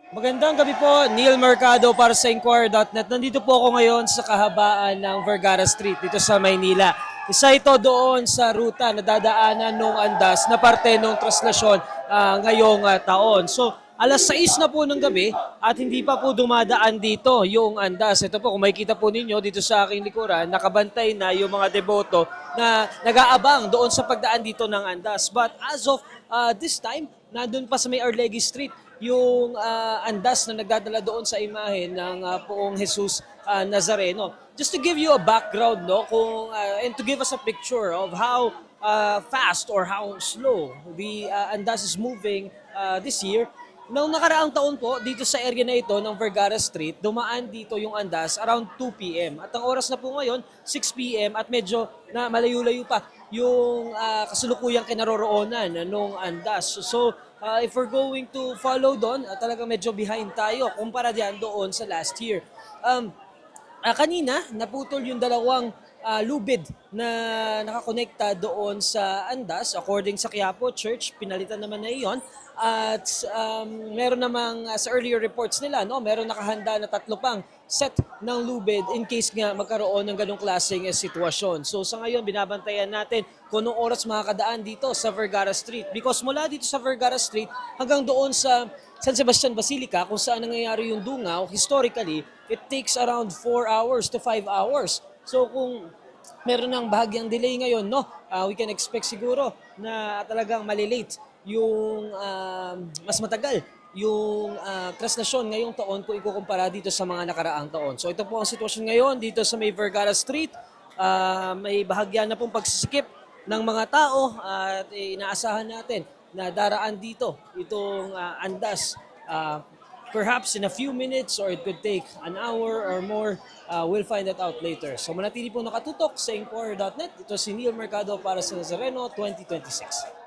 Magandang gabi po, Neil Mercado para sa Inquirer.net. Nandito po ako ngayon sa kahabaan ng Vergara Street dito sa Maynila. Isa ito doon sa ruta na dadaanan ng Andas na parte ng traslasyon ngayong taon. So, alas 6 na po ng gabi at hindi pa po dumadaan dito yung Andas. Ito po, kung makikita po ninyo dito sa aking likuran, nakabantay na yung mga deboto na nag-aabang doon sa pagdaan dito ng Andas. But as of this time, nandun pa sa may Arlegui Street yung andas na nagdadala doon sa imahe ng Poong Jesus Nazareno. Just to give you a background, no, kung and to give us a picture of how fast or how slow the andas is moving this year. Noong nakaraang taon po, dito sa area na ito ng Vergara Street, dumaan dito yung andas around 2 p.m. At ang oras na po ngayon, 6 p.m. at medyo na malayo-layo pa yung kasulukuyang kinaroroonan ng andas. So, if we're going to follow doon, talagang medyo behind tayo kumpara diyan doon sa last year. Kanina, naputol yung dalawang lubid na nakakonekta doon sa Andas. According sa Quiapo Church, pinalitan naman na iyon. At meron namang sa earlier reports nila, no, meron nakahanda na 3 pang set ng lubid in case nga magkaroon ng ganong klaseng sitwasyon. So sa ngayon, binabantayan natin kung anong oras makakadaan dito sa Vergara Street. Because mula dito sa Vergara Street hanggang doon sa San Sebastian Basilica, kung saan nangyayari yung dungaw, historically, it takes around 4 hours to 5 hours. So kung meron ng bahagyang delay ngayon, no, we can expect siguro na talagang malilate yung mas matagal yung traslasyon ngayong taon kung ikukumpara dito sa mga nakaraang taon. So ito po ang sitwasyon ngayon dito sa may Vergara Street. May bahagya na pong pagsisikip ng mga tao at inaasahan natin na daraan dito itong andas. Perhaps in a few minutes or it could take an hour or more. We'll find that out later. So manatili po nakatutok sa Inquirer.net. Ito si Neil Mercado para sa Nazareno 2026.